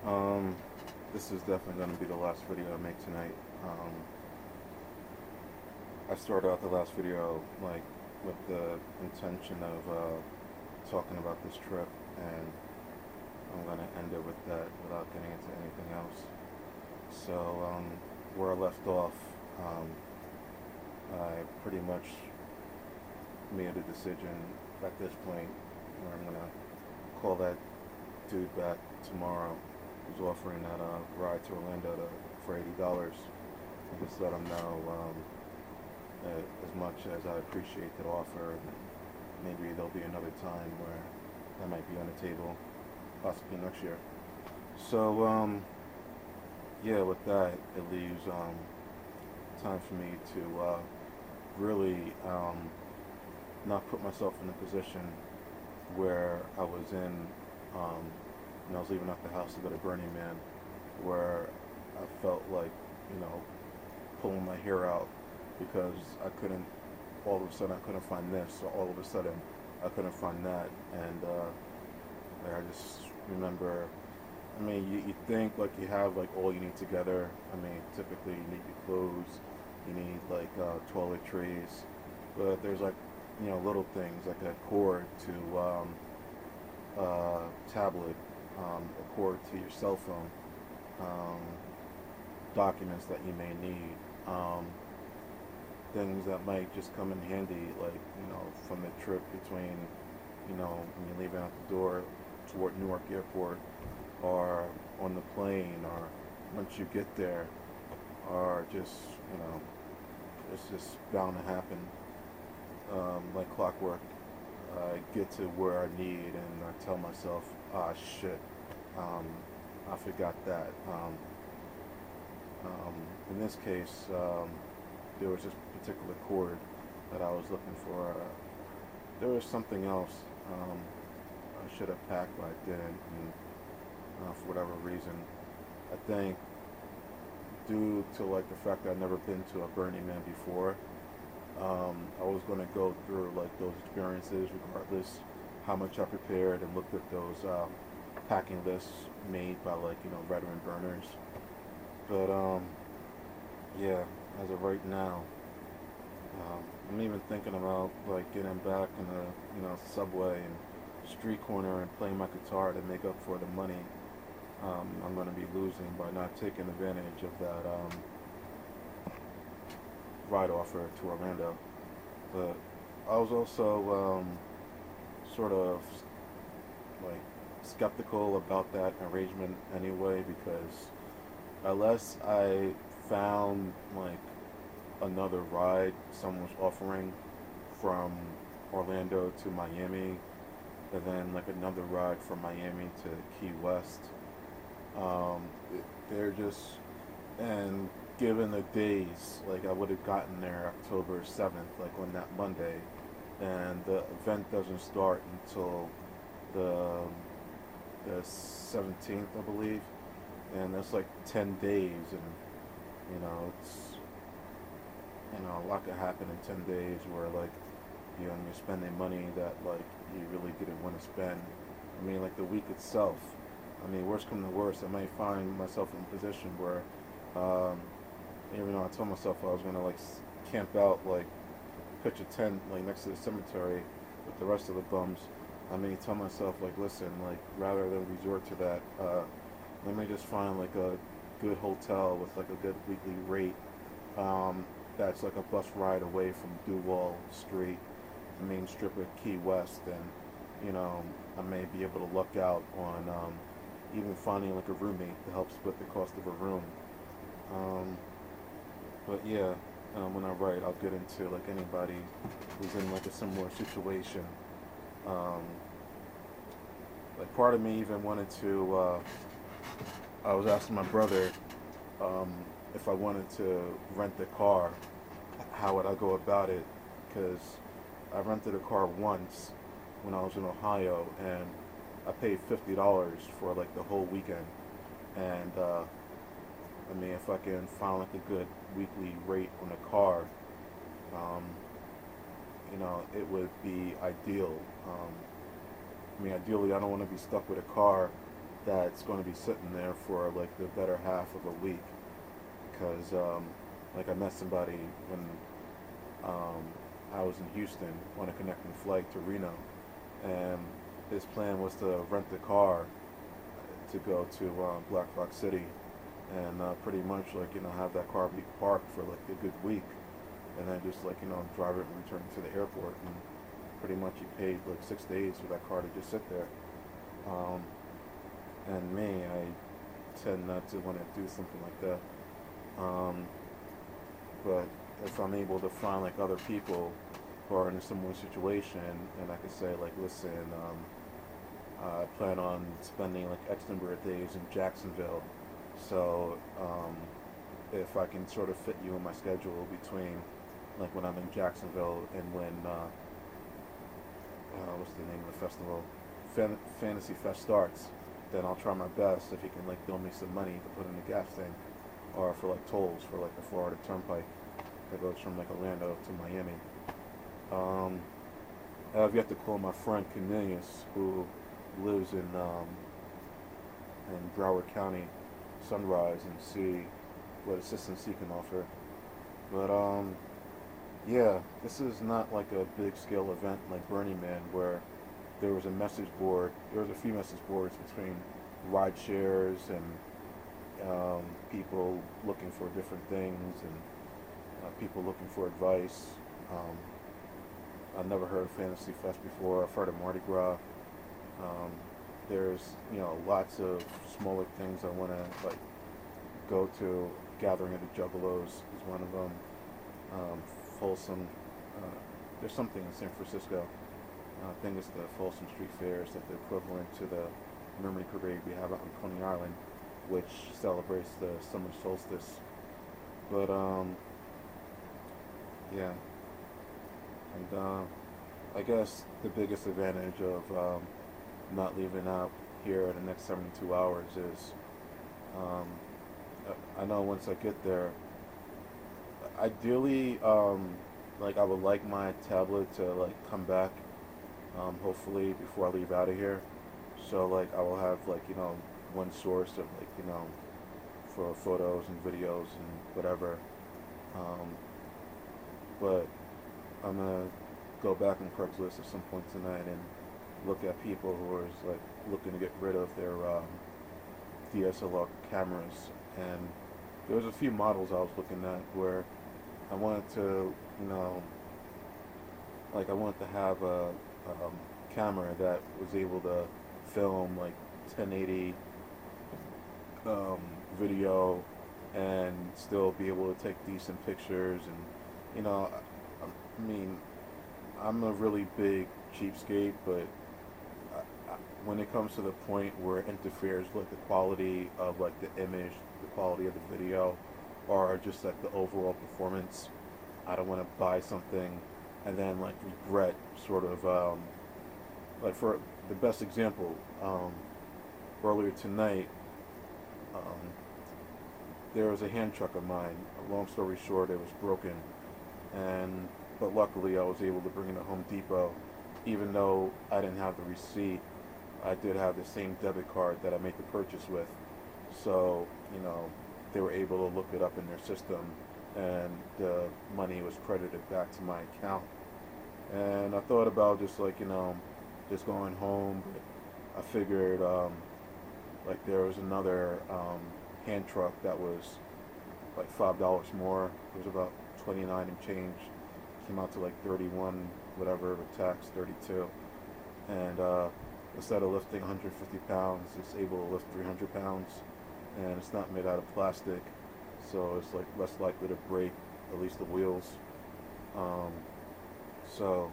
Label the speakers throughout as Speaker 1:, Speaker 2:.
Speaker 1: Um, this is definitely going to be the last video I make tonight. I started out the last video like with the intention of talking about this trip, and I'm going to end it with that without getting into anything else. So, where I left off, um, I pretty much made a decision at this point where I'm going to call that dude back tomorrow who's offering that ride to Orlando for $80, and just let him know as much as I appreciate that offer, maybe there'll be another time where that might be on the table, possibly next year. So, yeah, with that, it leaves time for me to really not put myself in a position where I was in when I was leaving out the house to go to Burning Man, where I felt like, you know, pulling my hair out because I couldn't, all of a sudden I couldn't find this, or all of a sudden I couldn't find that. And like I just remember, I mean, you think like you have like all you need together. I mean, typically you need your clothes, you need like toiletries, but there's like, you know, little things like a cord to tablet, a cord to your cell phone, um, documents that you may need, things that might just come in handy, like, you know, from the trip between, you know, when you're leaving out the door toward Newark Airport, or on the plane, or once you get there, or just, you know, it's just bound to happen, like clockwork. I get to where I need, and I tell myself, ah, shit, um, I forgot that. In this case, there was this particular chord that I was looking for. There was something else I should have packed, but I didn't, and for whatever reason, I think due to like the fact that I've never been to a Burning Man before, I was going to go through like those experiences regardless how much I prepared and looked at those packing lists made by like, you know, veteran burners. But yeah, as of right now, I'm even thinking about like getting back in the, you know, subway and street corner and playing my guitar to make up for the money I'm going to be losing by not taking advantage of that ride offer to Orlando. But I was also sort of like skeptical about that arrangement anyway, because unless I found like another ride someone was offering from Orlando to Miami, and then like another ride from Miami to Key West, um, they're just, and given the days, like I would have gotten there October 7th, like on that Monday, and the event doesn't start until the the 17th, I believe, and that's like 10 days, and it's, a lot could happen in 10 days where like, you're spending money that like you really didn't want to spend. I mean, like the week itself. I mean, worst come to worst, I might find myself in a position where, um, even though I told myself I was gonna like camp out, like pitch a tent like next to the cemetery with the rest of the bums. I mean, tell myself like, listen, like rather than resort to that, let me just find like a good hotel with like a good weekly rate. That's like a bus ride away from Duval Street, the main strip of Key West, and I may be able to luck out on even finding like a roommate to help split the cost of a room. Um, but yeah, when I write, I'll get into like anybody who's in like a similar situation. Um, like part of me even wanted to. I was asking my brother um, if I wanted to rent a car, how would I go about it? Because I rented a car once when I was in Ohio, and I paid $50 for like the whole weekend. And I mean, if I can find like a good weekly rate on a car, um, it would be ideal. I mean, ideally, I don't want to be stuck with a car that's going to be sitting there for like the better half of a week because like I met somebody when um, I was in Houston on a connecting flight to Reno, and his plan was to rent a car to go to Black Rock City, and pretty much like have that car be parked for like a good week, and then just like drive it and return it to the airport, and pretty much he paid like 6 days for that car to just sit there. Um, and me, I tend not to want to do something like that. Um, but if I'm able to find like other people who are in a similar situation, and I could say like, listen, I plan on spending like X number of days in Jacksonville, so if I can sort of fit you in my schedule between like when I'm in Jacksonville and when what's the name of the festival, Fantasy Fest starts, then I'll try my best if you can like bill me some money to put in the gas tank, or for like tolls for like the Florida Turnpike that goes from like Orlando to Miami. Um, I've yet to call my friend Cornelius, who lives in Broward County, Sunrise, and see what assistance he can offer. But yeah, this is not like a big scale event like Burning Man where there was a message board. There was a few message boards between ride shares and people looking for different things and people looking for advice. Um, I've never heard of Fantasy Fest before. I've heard of Mardi Gras. Um, there's lots of smaller things I want to like go to. Gathering of the Juggalos is one of them. Um, Folsom. There's something in San Francisco. I think it's the Folsom Street Fair. It's like the equivalent to the Memory Parade we have out on Coney Island, which celebrates the summer solstice. But yeah, and I guess the biggest advantage of not leaving out here in the next 72 hours is um, I know once I get there, ideally, like I would like my tablet to like come back, hopefully before I leave out of here. So like I will have like one source of like for photos and videos and whatever. Um, but I'm gonna go back on Craigslist at some point tonight and look at people who are like looking to get rid of their DSLR cameras. And there was a few models I was looking at where I wanted to, like I wanted to have a camera that was able to film like 1080 video and still be able to take decent pictures. And I mean, I'm a really big cheapskate, but when it comes to the point where it interferes with the quality of like the image, the quality of the video, or just like the overall performance, I don't want to buy something and then like regret sort of like for the best example, earlier tonight, um, there was a hand truck of mine. Long story short, it was broken, and but luckily I was able to bring it to Home Depot, even though I didn't have the receipt. I did have the same debit card that I made the purchase with, so they were able to look it up in their system, and the money was credited back to my account. And I thought about just like just going home, but I figured like there was another hand truck that was like $5 more. It was about 29 and change. Came out to like 31, whatever with tax, 32. And instead of lifting 150 pounds, it's able to lift 300 pounds, and it's not made out of plastic, so it's like less likely to break, at least the wheels. Um, so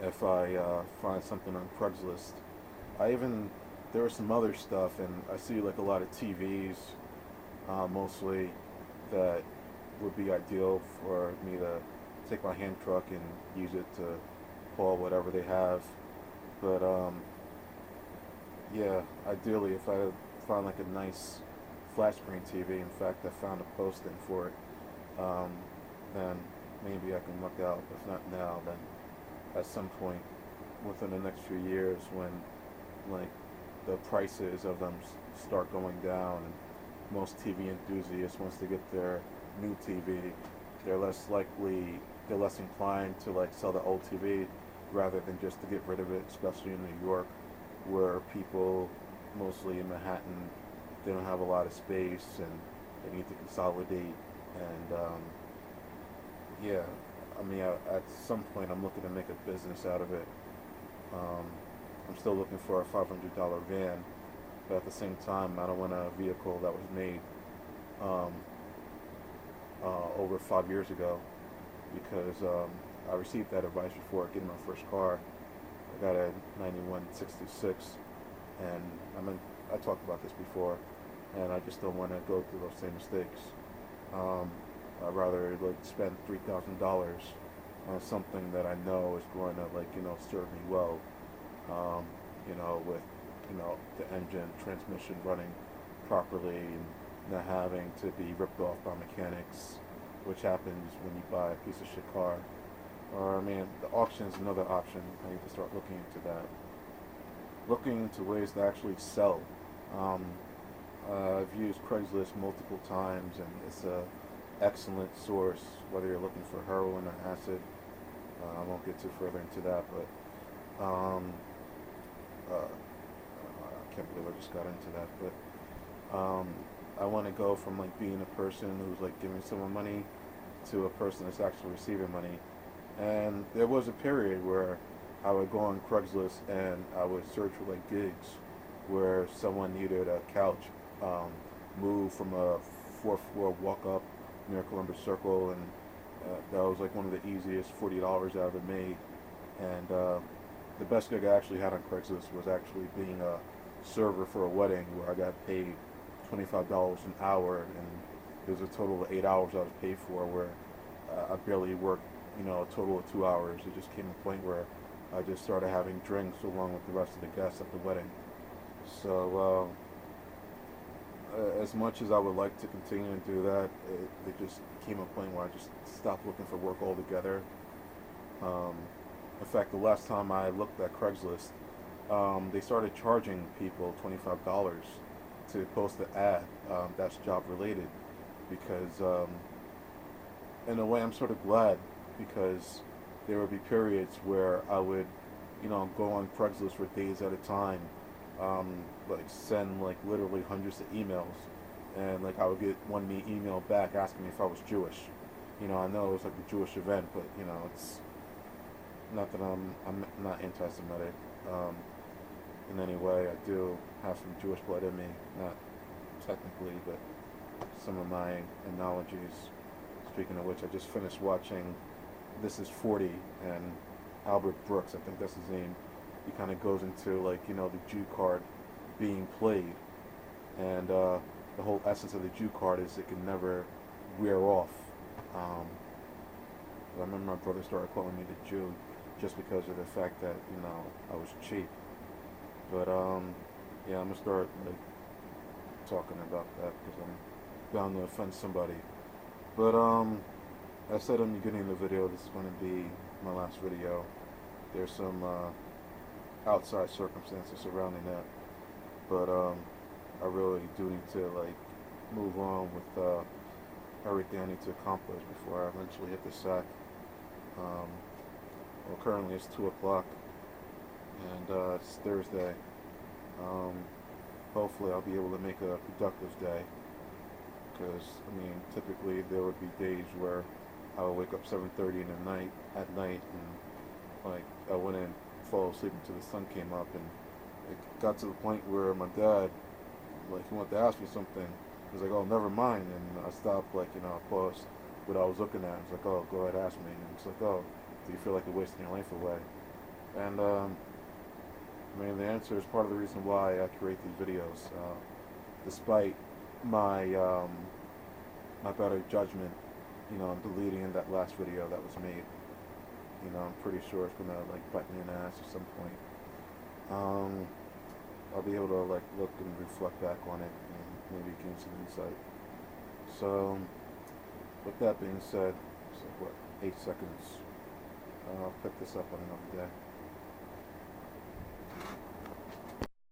Speaker 1: if I find something on Craigslist, there was some other stuff, and I see like a lot of TVs, mostly, that would be ideal for me to take my hand truck and use it to haul whatever they have. But yeah, ideally if I found like a nice flat screen TV, in fact I found a posting for it, then maybe I can look out. If not now, then at some point within the next few years when like the prices of them start going down. And most TV enthusiasts, once they get their new TV, they're less likely, they're less inclined to like sell the old TV rather than just to get rid of it, especially in New York, where people, mostly in Manhattan, they don't have a lot of space and they need to consolidate. And yeah, I mean, at some point, I'm looking to make a business out of it. Um, I'm still looking for a $500 van, but at the same time, I don't want a vehicle that was made um, over 5 years ago, because I received that advice before getting my first car. I got a 9166, and I talked about this before, and I just don't want to go through those same mistakes. Um, I'd rather like spend $3,000 on something that I know is going to serve me well. With the engine, transmission running properly, and not having to be ripped off by mechanics, which happens when you buy a piece of shit car. Or I mean, the auction is another option. I need to start looking into that. Looking into ways to actually sell. Um, I've used Craigslist multiple times, and it's a excellent source, whether you're looking for heroin or acid. I won't get too further into that, but I can't believe I just got into that. But I want to go from like being a person who's like giving someone money to a person that's actually receiving money. And there was a period where I would go on Craigslist and I would search for like gigs where someone needed a couch moved from a fourth floor walk up near Columbus Circle, and that was like one of the easiest $40 I ever made. And the best gig I actually had on Craigslist was actually being a server for a wedding, where I got paid $25 an hour, and it was a total of 8 hours I was paid for, where I barely worked, a total of 2 hours. It just came to a point where I just started having drinks along with the rest of the guests at the wedding. So as much as I would like to continue to do that, it just came a point where I just stopped looking for work altogether. In fact, the last time I looked at Craigslist, they started charging people $25 to post an ad that's job related, because in a way I'm sort of glad, because there would be periods where I would go on Craigslist for days at a time, like send like literally hundreds of emails, and like I would get one email back asking me if I was Jewish. I know it was like a Jewish event, but it's not that I'm not anti-Semitic in any way. I do have some Jewish blood in me, not technically, but some of my analogies. Speaking of which, I just finished watching This Is 40, and Albert Brooks, I think that's his name. He kind of goes into like the Jew card being played, and the whole essence of the Jew card is it can never wear off. I remember my brother started calling me the Jew just because of the fact that I was cheap. But yeah, I'm gonna start like talking about that because I'm bound to offend somebody. But I said in the beginning of the video, this is going to be my last video. There's some outside circumstances surrounding that, but I really do need to like move on with everything I need to accomplish before I eventually hit the sack. Well, currently it's 2 o'clock, and it's Thursday. Hopefully I'll be able to make a productive day, because I mean typically there would be days where I would wake up 7:30 in the night at night, and like I wouldn't fall asleep until the sun came up, and it got to the point where my dad, like, he wanted to ask me something. He was like, "Oh, never mind," and I stopped, like, I paused what I was looking at. He's like, "Oh, go ahead, ask me." And it's like, "Oh, do you feel like you're wasting your life away?" And I mean, the answer is part of the reason why I create these videos, despite my my better judgment, in deleting that last video that was made. I'm pretty sure it's gonna like bite me in the ass at some point. I'll be able to like look and reflect back on it and maybe gain some insight. So, with that being said, it's like what, 8 seconds. I'll pick this up on another day.